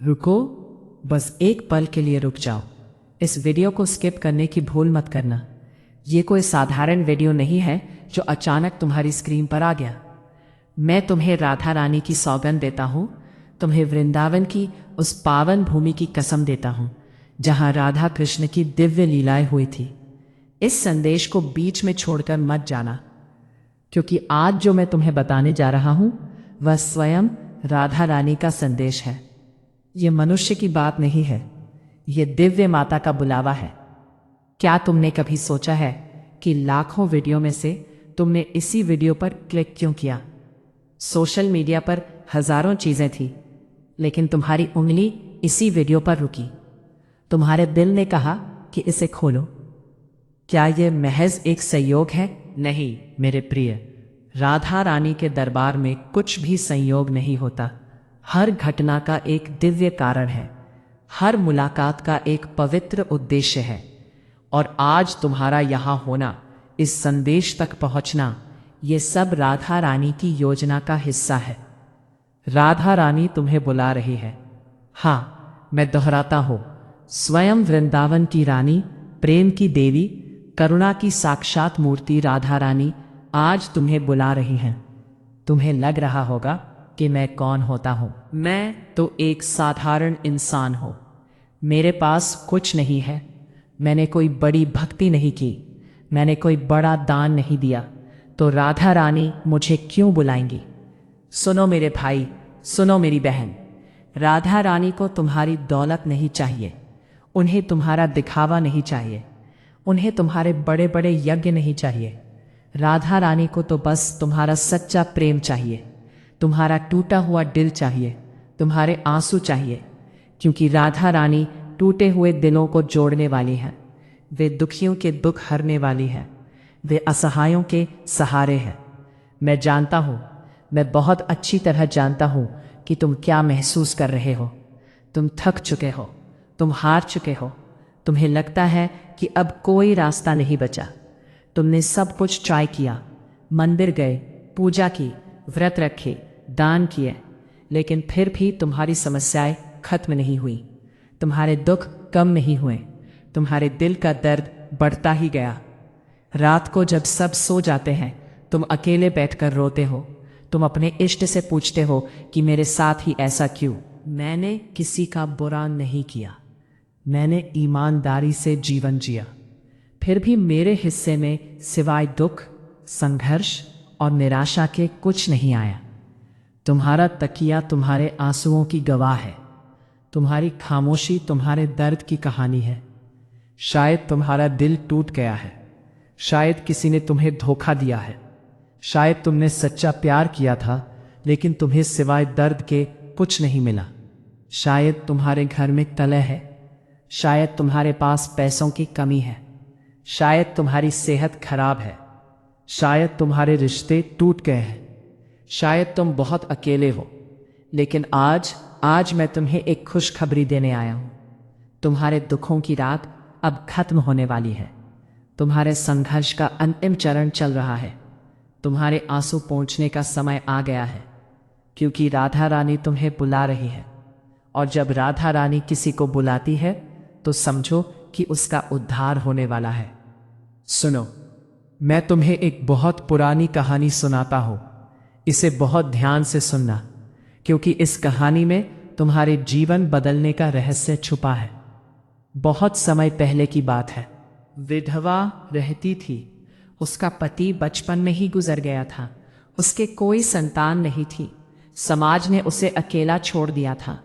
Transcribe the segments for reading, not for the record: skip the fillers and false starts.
रुको, बस एक पल के लिए रुक जाओ। इस वीडियो को स्किप करने की भूल मत करना। ये कोई साधारण वीडियो नहीं है जो अचानक तुम्हारी स्क्रीन पर आ गया। मैं तुम्हें राधा रानी की सौगंध देता हूँ, तुम्हें वृंदावन की उस पावन भूमि की कसम देता हूँ जहाँ राधा कृष्ण की दिव्य लीलाएं हुई थी। इस संदेश को बीच में छोड़कर मत जाना, क्योंकि आज जो मैं तुम्हें बताने जा रहा हूँ वह स्वयं राधा रानी का संदेश है। ये मनुष्य की बात नहीं है, ये दिव्य माता का बुलावा है। क्या तुमने कभी सोचा है कि लाखों वीडियो में से तुमने इसी वीडियो पर क्लिक क्यों किया? सोशल मीडिया पर हजारों चीजें थी, लेकिन तुम्हारी उंगली इसी वीडियो पर रुकी। तुम्हारे दिल ने कहा कि इसे खोलो। क्या यह महज एक संयोग है? नहीं मेरे प्रिय, राधा रानी के दरबार में कुछ भी संयोग नहीं होता। हर घटना का एक दिव्य कारण है, हर मुलाकात का एक पवित्र उद्देश्य है। और आज तुम्हारा यहाँ होना, इस संदेश तक पहुँचना, ये सब राधा रानी की योजना का हिस्सा है। राधा रानी तुम्हें बुला रही है। हाँ, मैं दोहराता हूँ, स्वयं वृंदावन की रानी, प्रेम की देवी, करुणा की साक्षात मूर्ति राधा रानी आज तुम्हें बुला रही हैं। तुम्हें लग रहा होगा कि मैं कौन होता हूँ। मैं तो एक साधारण इंसान हूँ। मेरे पास कुछ नहीं है। मैंने कोई बड़ी भक्ति नहीं की, मैंने कोई बड़ा दान नहीं दिया, तो राधा रानी मुझे क्यों बुलाएंगी? सुनो मेरे भाई, सुनो मेरी बहन, राधा रानी को तुम्हारी दौलत नहीं चाहिए, उन्हें तुम्हारा दिखावा नहीं चाहिए, उन्हें तुम्हारे बड़े बड़े यज्ञ नहीं चाहिए। राधा रानी को तो बस तुम्हारा सच्चा प्रेम चाहिए, तुम्हारा टूटा हुआ दिल चाहिए, तुम्हारे आंसू चाहिए, क्योंकि राधा रानी टूटे हुए दिलों को जोड़ने वाली है। वे दुखियों के दुख हरने वाली है, वे असहायों के सहारे हैं। मैं जानता हूँ, मैं बहुत अच्छी तरह जानता हूँ कि तुम क्या महसूस कर रहे हो। तुम थक चुके हो, तुम हार चुके हो, तुम्हें लगता है कि अब कोई रास्ता नहीं बचा। तुमने सब कुछ ट्राई किया, मंदिर गए, पूजा की, व्रत रखे, दान किए, लेकिन फिर भी तुम्हारी समस्याएं खत्म नहीं हुई, तुम्हारे दुख कम नहीं हुए, तुम्हारे दिल का दर्द बढ़ता ही गया। रात को जब सब सो जाते हैं, तुम अकेले बैठकर रोते हो। तुम अपने इष्ट से पूछते हो कि मेरे साथ ही ऐसा क्यों? मैंने किसी का बुरा नहीं किया, मैंने ईमानदारी से जीवन जिया, फिर भी मेरे हिस्से में सिवाय दुख, संघर्ष और निराशा के कुछ नहीं आया। तुम्हारा तकिया तुम्हारे आंसुओं की गवाह है, तुम्हारी खामोशी तुम्हारे दर्द की कहानी है। शायद तुम्हारा दिल टूट गया है, शायद किसी ने तुम्हें धोखा दिया है, शायद तुमने सच्चा प्यार किया था लेकिन तुम्हें सिवाय दर्द के कुछ नहीं मिला। शायद तुम्हारे घर में कलह है, शायद तुम्हारे पास पैसों की कमी है, शायद तुम्हारी सेहत खराब है, शायद तुम्हारे रिश्ते टूट गए हैं, शायद तुम बहुत अकेले हो। लेकिन आज मैं तुम्हें एक खुशखबरी देने आया हूँ। तुम्हारे दुखों की रात अब खत्म होने वाली है। तुम्हारे संघर्ष का अंतिम चरण चल रहा है। तुम्हारे आंसू पोंछने का समय आ गया है, क्योंकि राधा रानी तुम्हें बुला रही है। और जब राधा रानी किसी को बुलाती है तो समझो कि उसका उद्धार होने वाला है। सुनो, मैं तुम्हें एक बहुत पुरानी कहानी सुनाता हूँ। इसे बहुत ध्यान से सुनना, क्योंकि इस कहानी में तुम्हारे जीवन बदलने का रहस्य छुपा है। बहुत समय पहले की बात है। विधवा रहती थी। उसका पति बचपन में ही गुजर गया था। उसके कोई संतान नहीं थी। समाज ने उसे अकेला छोड़ दिया था।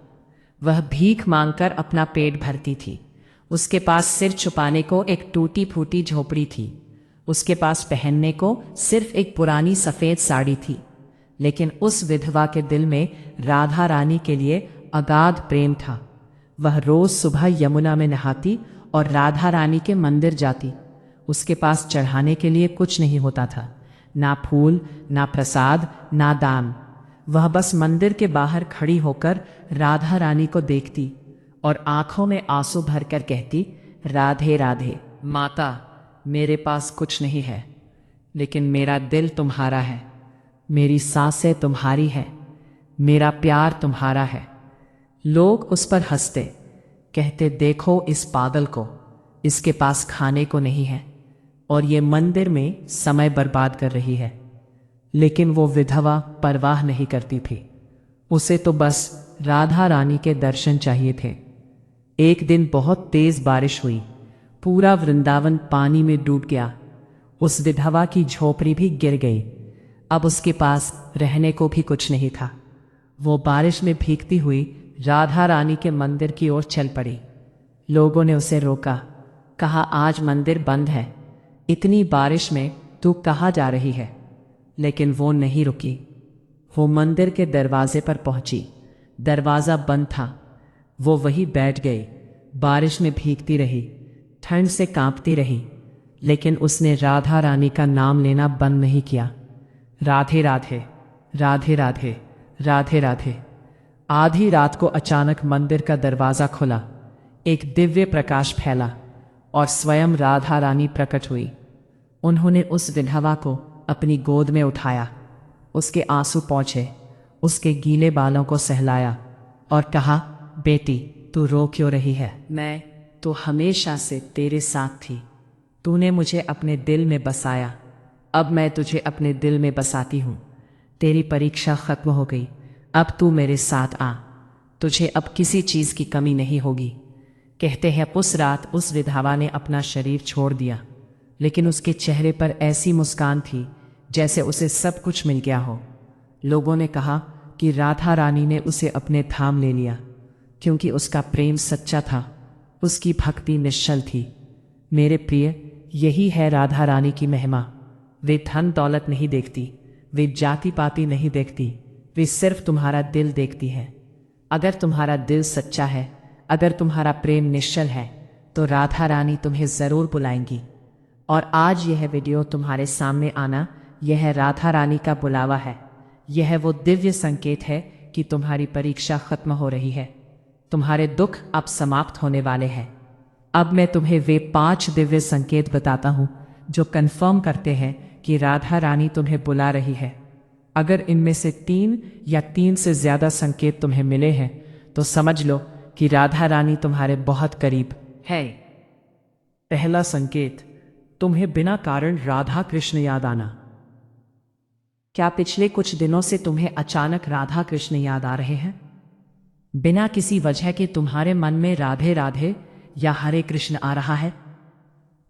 वह भीख मांगकर अपना पेट भरती थी। उसके पास सिर छुपाने को एक टूटी फूटी झोपड़ी थी। उसके पास पहनने को सिर्फ एक पुरानी सफ़ेद साड़ी थी। लेकिन उस विधवा के दिल में राधा रानी के लिए अगाध प्रेम था। वह रोज सुबह यमुना में नहाती और राधा रानी के मंदिर जाती। उसके पास चढ़ाने के लिए कुछ नहीं होता था, ना फूल, ना प्रसाद, ना दान। वह बस मंदिर के बाहर खड़ी होकर राधा रानी को देखती और आंखों में आंसू भरकर कहती, राधे राधे माता, मेरे पास कुछ नहीं है, लेकिन मेरा दिल तुम्हारा है, मेरी सांसें तुम्हारी है, मेरा प्यार तुम्हारा है। लोग उस पर हंसते, कहते देखो इस पागल को, इसके पास खाने को नहीं है और ये मंदिर में समय बर्बाद कर रही है। लेकिन वो विधवा परवाह नहीं करती थी। उसे तो बस राधा रानी के दर्शन चाहिए थे। एक दिन बहुत तेज बारिश हुई, पूरा वृंदावन पानी में डूब गया। उस विधवा की झोपड़ी भी गिर गई। अब उसके पास रहने को भी कुछ नहीं था। वो बारिश में भीगती हुई राधा रानी के मंदिर की ओर चल पड़ी। लोगों ने उसे रोका, कहा आज मंदिर बंद है, इतनी बारिश में तू कहाँ जा रही है? लेकिन वो नहीं रुकी। वो मंदिर के दरवाजे पर पहुंची। दरवाज़ा बंद था। वो वहीं बैठ गई, बारिश में भीगती रही, ठंड से कांपती रही, लेकिन उसने राधा रानी का नाम लेना बंद नहीं किया। राधे राधे, राधे राधे, राधे राधे। आधी रात को अचानक मंदिर का दरवाज़ा खुला, एक दिव्य प्रकाश फैला और स्वयं राधा रानी प्रकट हुई। उन्होंने उस विधवा को अपनी गोद में उठाया, उसके आंसू पहुँचे, उसके गीले बालों को सहलाया और कहा, बेटी तू रो क्यों रही है? मैं तो हमेशा से तेरे साथ थी। तूने मुझे अपने दिल में बसाया, अब मैं तुझे अपने दिल में बसाती हूँ। तेरी परीक्षा खत्म हो गई, अब तू मेरे साथ आ, तुझे अब किसी चीज़ की कमी नहीं होगी। कहते हैं उस रात उस विधवा ने अपना शरीर छोड़ दिया, लेकिन उसके चेहरे पर ऐसी मुस्कान थी जैसे उसे सब कुछ मिल गया हो। लोगों ने कहा कि राधा रानी ने उसे अपने थाम ले लिया, क्योंकि उसका प्रेम सच्चा था, उसकी भक्ति निश्चल थी। मेरे प्रिय, यही है राधा रानी की महिमा। वे धन दौलत नहीं देखती, वे जाति पाति नहीं देखती, वे सिर्फ तुम्हारा दिल देखती है। अगर तुम्हारा दिल सच्चा है, अगर तुम्हारा प्रेम निश्चल है, तो राधा रानी तुम्हें ज़रूर बुलाएंगी। और आज यह वीडियो तुम्हारे सामने आना, यह राधा रानी का बुलावा है। यह वो दिव्य संकेत है कि तुम्हारी परीक्षा खत्म हो रही है, तुम्हारे दुख अब समाप्त होने वाले हैं। अब मैं तुम्हें वे 5 दिव्य संकेत बताता हूँ जो कन्फर्म करते हैं कि राधा रानी तुम्हें बुला रही है। अगर इनमें से 3 या 3 से ज़्यादा संकेत तुम्हें मिले हैं तो समझ लो कि राधा रानी तुम्हारे बहुत करीब है। पहला संकेत, तुम्हें बिना कारण राधा कृष्ण याद आना। क्या पिछले कुछ दिनों से तुम्हें अचानक राधा कृष्ण याद आ रहे हैं? बिना किसी वजह के तुम्हारे मन में राधे राधे या हरे कृष्ण आ रहा है?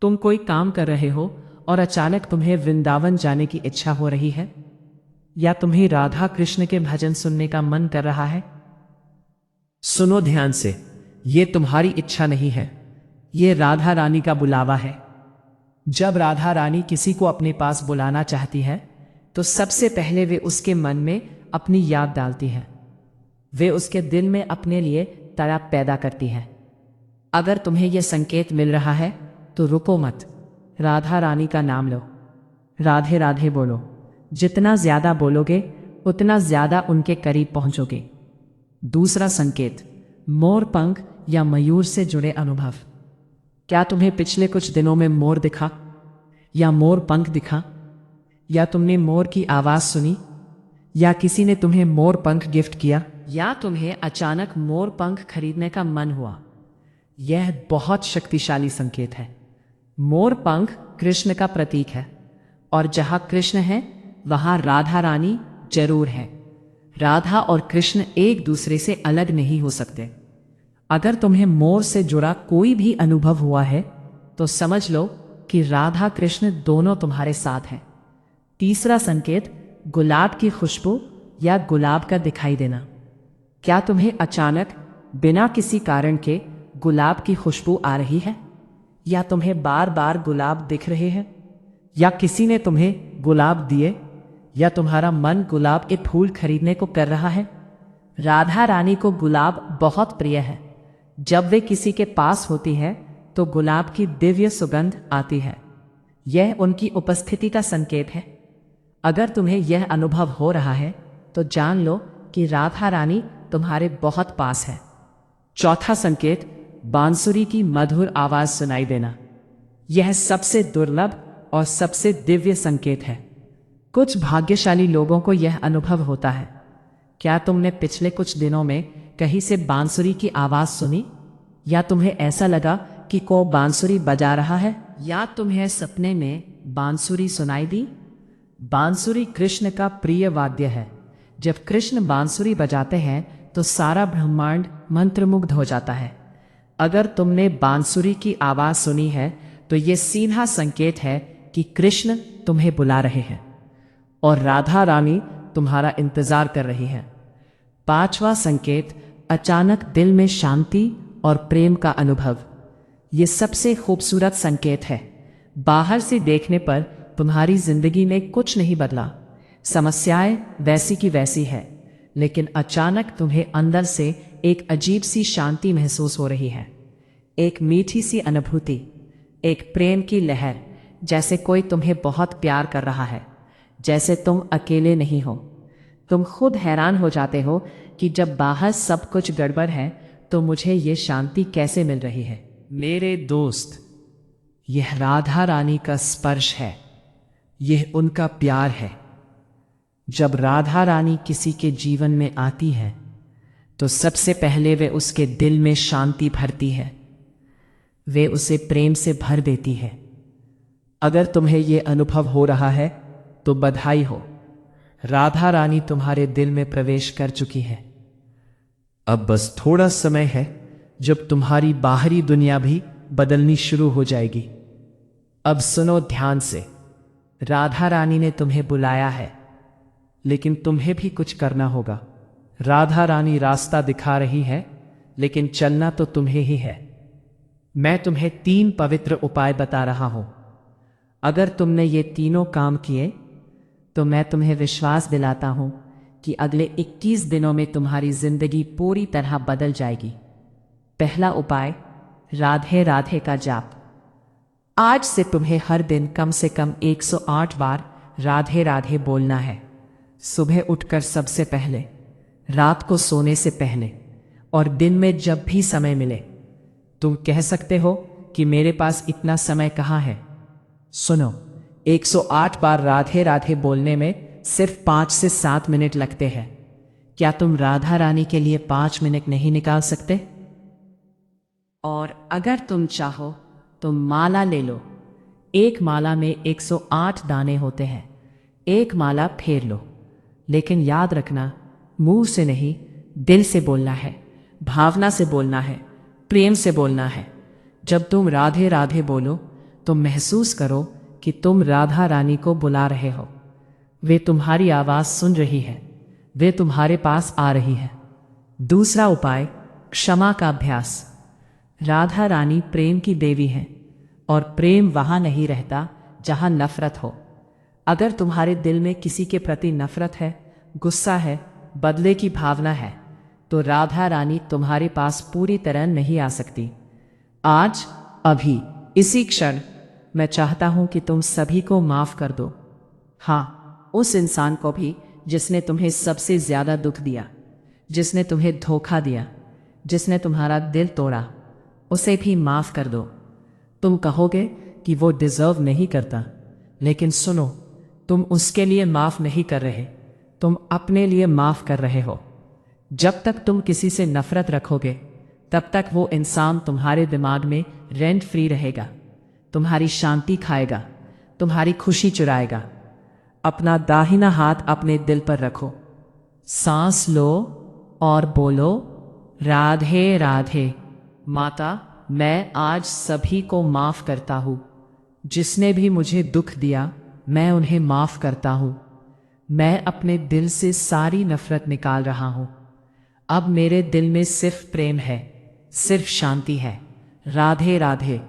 तुम कोई काम कर रहे हो और अचानक तुम्हें वृंदावन जाने की इच्छा हो रही है? या तुम्हें राधा कृष्ण के भजन सुनने का मन कर रहा है? सुनो ध्यान से, ये तुम्हारी इच्छा नहीं है, ये राधा रानी का बुलावा है। जब राधा रानी किसी को अपने पास बुलाना चाहती है तो सबसे पहले वे उसके मन में अपनी याद डालती है। वे उसके दिल में अपने लिए तड़प पैदा करती है। अगर तुम्हें यह संकेत मिल रहा है तो रुको मत, राधा रानी का नाम लो, राधे राधे बोलो। जितना ज़्यादा बोलोगे उतना ज़्यादा उनके करीब पहुंचोगे। दूसरा संकेत, मोर पंख या मयूर से जुड़े अनुभव। क्या तुम्हें पिछले कुछ दिनों में मोर दिखा या मोर पंख दिखा, या तुमने मोर की आवाज़ सुनी, या किसी ने तुम्हें मोर पंख गिफ्ट किया, या तुम्हें अचानक मोर पंख खरीदने का मन हुआ? यह बहुत शक्तिशाली संकेत है। मोर पंख कृष्ण का प्रतीक है और जहां कृष्ण है वहां राधा रानी जरूर है। राधा और कृष्ण एक दूसरे से अलग नहीं हो सकते। अगर तुम्हें मोर से जुड़ा कोई भी अनुभव हुआ है तो समझ लो कि राधा कृष्ण दोनों तुम्हारे साथ हैं। तीसरा संकेत, गुलाब की खुशबू या गुलाब का दिखाई देना। क्या तुम्हें अचानक बिना किसी कारण के गुलाब की खुशबू आ रही है, या तुम्हें बार बार गुलाब दिख रहे हैं, या किसी ने तुम्हें गुलाब दिए, या तुम्हारा मन गुलाब के फूल खरीदने को कर रहा है? राधा रानी को गुलाब बहुत प्रिय है। जब वे किसी के पास होती है तो गुलाब की दिव्य सुगंध आती है। यह उनकी उपस्थिति का संकेत है। अगर तुम्हें यह अनुभव हो रहा है तो जान लो कि राधा रानी तुम्हारे बहुत पास है। चौथा संकेत, बांसुरी की मधुर आवाज सुनाई देना। यह सबसे दुर्लभ और सबसे दिव्य संकेत है। कुछ भाग्यशाली लोगों को यह अनुभव होता है। क्या तुमने पिछले कुछ दिनों में कहीं से बांसुरी की आवाज सुनी? या तुम्हें ऐसा लगा कि को बांसुरी बजा रहा है? या तुम्हें सपने में बांसुरी सुनाई दी? बांसुरी कृष्ण का प्रिय वाद्य है। जब कृष्ण बांसुरी बजाते हैं तो सारा ब्रह्मांड मंत्रमुग्ध हो जाता है। अगर तुमने बांसुरी की आवाज सुनी है तो ये सीधा संकेत है कि कृष्ण तुम्हें बुला रहे हैं और राधा रानी तुम्हारा इंतजार कर रही है। पांचवा संकेत, अचानक दिल में शांति और प्रेम का अनुभव। ये सबसे खूबसूरत संकेत है। बाहर से देखने पर तुम्हारी जिंदगी में कुछ नहीं बदला, समस्याएं वैसी की वैसी है, लेकिन अचानक तुम्हें अंदर से एक अजीब सी शांति महसूस हो रही है। एक मीठी सी अनुभूति, एक प्रेम की लहर, जैसे कोई तुम्हें बहुत प्यार कर रहा है, जैसे तुम अकेले नहीं हो। तुम खुद हैरान हो जाते हो कि जब बाहर सब कुछ गड़बड़ है तो मुझे ये शांति कैसे मिल रही है। मेरे दोस्त, यह राधा रानी का स्पर्श है, यह उनका प्यार है। जब राधा रानी किसी के जीवन में आती है तो सबसे पहले वे उसके दिल में शांति भरती है, वे उसे प्रेम से भर देती है। अगर तुम्हें यह अनुभव हो रहा है तो बधाई हो, राधा रानी तुम्हारे दिल में प्रवेश कर चुकी है। अब बस थोड़ा समय है जब तुम्हारी बाहरी दुनिया भी बदलनी शुरू हो जाएगी। अब सुनो ध्यान से, राधा रानी ने तुम्हें बुलाया है, लेकिन तुम्हें भी कुछ करना होगा। राधा रानी रास्ता दिखा रही है, लेकिन चलना तो तुम्हें ही है। मैं तुम्हें 3 पवित्र उपाय बता रहा हूं। अगर तुमने ये तीनों काम किए तो मैं तुम्हें विश्वास दिलाता हूं कि अगले 21 दिनों में तुम्हारी जिंदगी पूरी तरह बदल जाएगी। पहला उपाय, राधे राधे का जाप। आज से तुम्हें हर दिन कम से कम 108 बार राधे राधे बोलना है। सुबह उठकर सबसे पहले, रात को सोने से पहले और दिन में जब भी समय मिले। तुम कह सकते हो कि मेरे पास इतना समय कहाँ है। सुनो, 108 बार राधे राधे बोलने में सिर्फ 5 से 7 मिनट लगते हैं। क्या तुम राधा रानी के लिए 5 मिनट नहीं निकाल सकते? और अगर तुम चाहो तो माला ले लो। एक माला में 108 दाने होते हैं। एक माला फेर लो, लेकिन याद रखना, मुंह से नहीं, दिल से बोलना है, भावना से बोलना है, प्रेम से बोलना है। जब तुम राधे राधे बोलो तो महसूस करो कि तुम राधा रानी को बुला रहे हो। वे तुम्हारी आवाज सुन रही है, वे तुम्हारे पास आ रही है। दूसरा उपाय, क्षमा का अभ्यास। राधा रानी प्रेम की देवी है और प्रेम वहां नहीं रहता जहां नफरत हो। अगर तुम्हारे दिल में किसी के प्रति नफरत है, गुस्सा है, बदले की भावना है, तो राधा रानी तुम्हारे पास पूरी तरह नहीं आ सकती। आज, अभी, इसी क्षण मैं चाहता हूं कि तुम सभी को माफ कर दो। हाँ, उस इंसान को भी जिसने तुम्हें सबसे ज्यादा दुख दिया, जिसने तुम्हें धोखा दिया, जिसने तुम्हारा दिल तोड़ा, उसे भी माफ कर दो। तुम कहोगे कि वो डिजर्व नहीं करता, लेकिन सुनो, तुम उसके लिए माफ नहीं कर रहे, तुम अपने लिए माफ कर रहे हो। जब तक तुम किसी से नफरत रखोगे, तब तक वो इंसान तुम्हारे दिमाग में रेंट फ्री रहेगा, तुम्हारी शांति खाएगा, तुम्हारी खुशी चुराएगा। अपना दाहिना हाथ अपने दिल पर रखो, सांस लो और बोलो, राधे राधे। माता, मैं आज सभी को माफ करता हूँ। जिसने भी मुझे दुख दिया, मैं उन्हें माफ करता हूँ। मैं अपने दिल से सारी नफरत निकाल रहा हूँ। अब मेरे दिल में सिर्फ प्रेम है, सिर्फ शांति है। राधे राधे।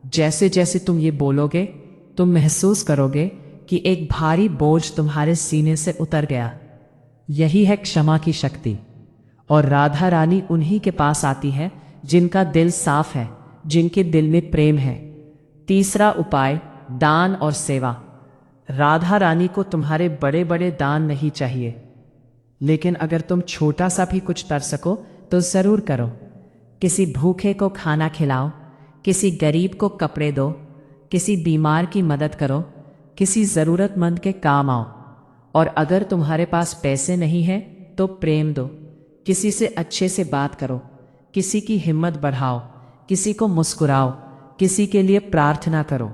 जैसे जैसे तुम ये बोलोगे, तुम महसूस करोगे कि एक भारी बोझ तुम्हारे सीने से उतर गया। यही है क्षमा की शक्ति। और राधा रानी उन्हीं के पास आती है जिनका दिल साफ है, जिनके दिल में प्रेम है। तीसरा उपाय, दान और सेवा। राधा रानी को तुम्हारे बड़े बड़े दान नहीं चाहिए, लेकिन अगर तुम छोटा सा भी कुछ कर सको तो जरूर करो। किसी भूखे को खाना खिलाओ, किसी गरीब को कपड़े दो, किसी बीमार की मदद करो, किसी ज़रूरतमंद के काम आओ। और अगर तुम्हारे पास पैसे नहीं है तो प्रेम दो, किसी से अच्छे से बात करो, किसी की हिम्मत बढ़ाओ, किसी को मुस्कुराओ, किसी के लिए प्रार्थना करो।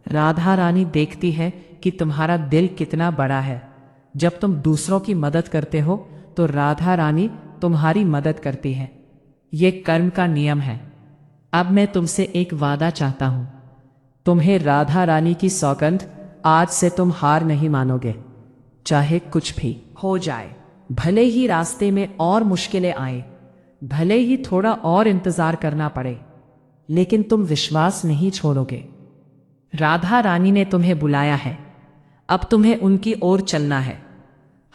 राधा रानी देखती है कि तुम्हारा दिल कितना बड़ा है। जब तुम दूसरों की मदद करते हो तो राधा रानी तुम्हारी मदद करती है। ये कर्म का नियम है। अब मैं तुमसे एक वादा चाहता हूं। तुम्हें राधा रानी की सौगंध, आज से तुम हार नहीं मानोगे, चाहे कुछ भी हो जाए। भले ही रास्ते में और मुश्किलें आए, भले ही थोड़ा और इंतजार करना पड़े, लेकिन तुम विश्वास नहीं छोड़ोगे। राधा रानी ने तुम्हें बुलाया है, अब तुम्हें उनकी ओर चलना है।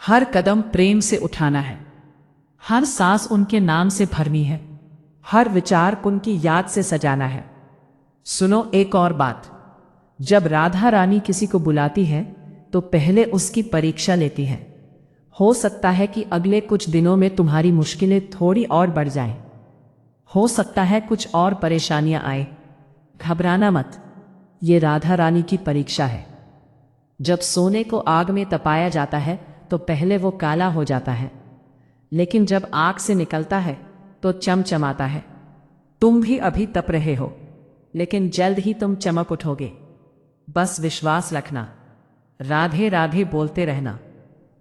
हर कदम प्रेम से उठाना है, हर सांस उनके नाम से भरनी है, हर विचार उनकी याद से सजाना है। सुनो एक और बात, जब राधा रानी किसी को बुलाती है तो पहले उसकी परीक्षा लेती है। हो सकता है कि अगले कुछ दिनों में तुम्हारी मुश्किलें थोड़ी और बढ़ जाएं। हो सकता है कुछ और परेशानियां आए। घबराना मत, ये राधा रानी की परीक्षा है। जब सोने को आग में तपाया जाता है तो पहले वो काला हो जाता है, लेकिन जब आग से निकलता है तो चमचमाता है। तुम भी अभी तप रहे हो, लेकिन जल्द ही तुम चमक उठोगे। बस विश्वास रखना, राधे राधे बोलते रहना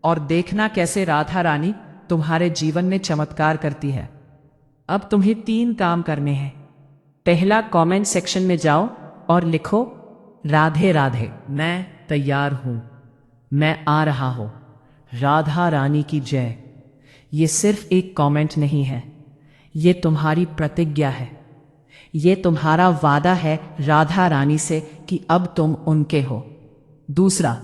और देखना कैसे राधा रानी तुम्हारे जीवन में चमत्कार करती है। अब तुम्हें 3 काम करने हैं। पहला, कमेंट सेक्शन में जाओ और लिखो राधे राधे, मैं तैयार हूं, मैं आ रहा हूं, राधा रानी की जय। ये सिर्फ एक कमेंट नहीं है, ये तुम्हारी प्रतिज्ञा है, ये तुम्हारा वादा है राधा रानी से कि अब तुम उनके हो। दूसरा,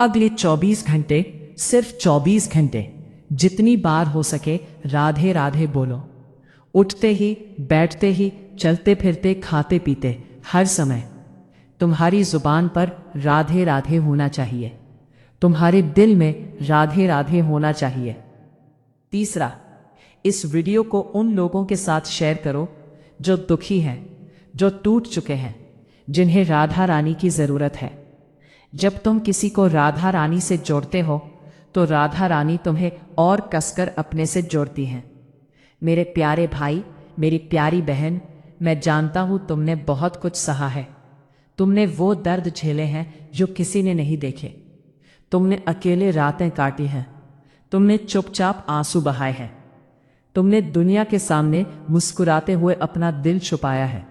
अगले 24 घंटे, सिर्फ 24 घंटे, जितनी बार हो सके राधे राधे बोलो। उठते ही, बैठते ही, चलते फिरते, खाते पीते, हर समय तुम्हारी जुबान पर राधे राधे होना चाहिए, तुम्हारे दिल में राधे राधे होना चाहिए। तीसरा, इस वीडियो को उन लोगों के साथ शेयर करो जो दुखी हैं, जो टूट चुके हैं, जिन्हें राधा रानी की जरूरत है। जब तुम किसी को राधा रानी से जोड़ते हो तो राधा रानी तुम्हें और कसकर अपने से जोड़ती हैं। मेरे प्यारे भाई, मेरी प्यारी बहन, मैं जानता हूं तुमने बहुत कुछ सहा है। तुमने वो दर्द झेले हैं जो किसी ने नहीं देखे। तुमने अकेले रातें काटी हैं, तुमने चुपचाप आंसू बहाए हैं, तुमने दुनिया के सामने मुस्कुराते हुए अपना दिल छुपाया है।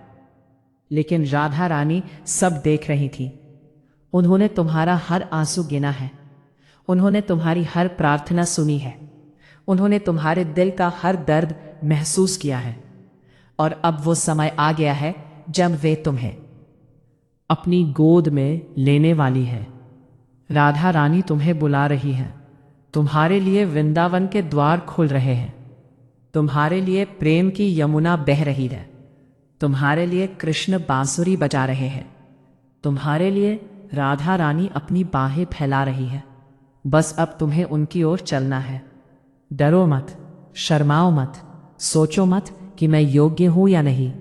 लेकिन राधा रानी सब देख रही थी। उन्होंने तुम्हारा हर आंसू गिना है, उन्होंने तुम्हारी हर प्रार्थना सुनी है, उन्होंने तुम्हारे दिल का हर दर्द महसूस किया है। और अब वो समय आ गया है जब वे तुम्हें अपनी गोद में लेने वाली है। राधा रानी तुम्हें बुला रही है। तुम्हारे लिए वृंदावन के द्वार खुल रहे हैं, तुम्हारे लिए प्रेम की यमुना बह रही है, तुम्हारे लिए कृष्ण बांसुरी बजा रहे हैं, तुम्हारे लिए राधा रानी अपनी बाहें फैला रही है। बस अब तुम्हें उनकी ओर चलना है। डरो मत, शर्माओ मत, सोचो मत कि मैं योग्य हूं या नहीं।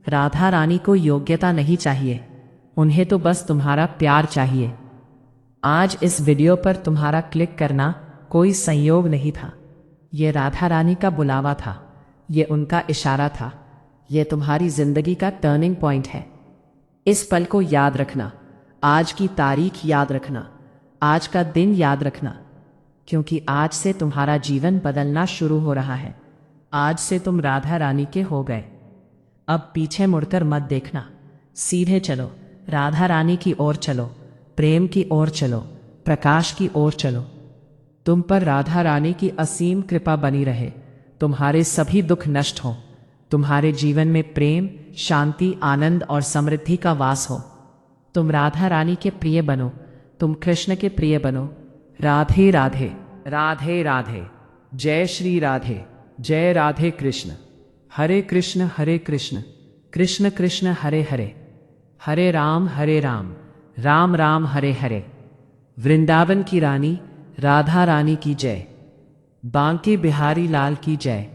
राधा रानी को योग्यता नहीं चाहिए, उन्हें तो बस तुम्हारा प्यार चाहिए। आज इस वीडियो पर तुम्हारा क्लिक करना कोई संयोग नहीं था, ये राधा रानी का बुलावा था, ये उनका इशारा था, ये तुम्हारी जिंदगी का टर्निंग पॉइंट है। इस पल को याद रखना, आज की तारीख याद रखना, आज का दिन याद रखना, क्योंकि आज से तुम्हारा जीवन बदलना शुरू हो रहा है। आज से तुम राधा रानी के हो गए। अब पीछे मुड़कर मत देखना, सीधे चलो, राधा रानी की ओर चलो, प्रेम की ओर चलो, प्रकाश की ओर चलो। तुम पर राधा रानी की असीम कृपा बनी रहे, तुम्हारे सभी दुख नष्ट हो, तुम्हारे जीवन में प्रेम, शांति, आनंद और समृद्धि का वास हो। तुम राधा रानी के प्रिय बनो, तुम कृष्ण के प्रिय बनो। राधे राधे, राधे राधे, जय श्री राधे, जय राधे कृष्ण। हरे कृष्ण कृष्ण कृष्ण हरे हरे, हरे राम राम राम हरे हरे। वृंदावन की रानी राधा रानी की जय, बांके बिहारी लाल की जय।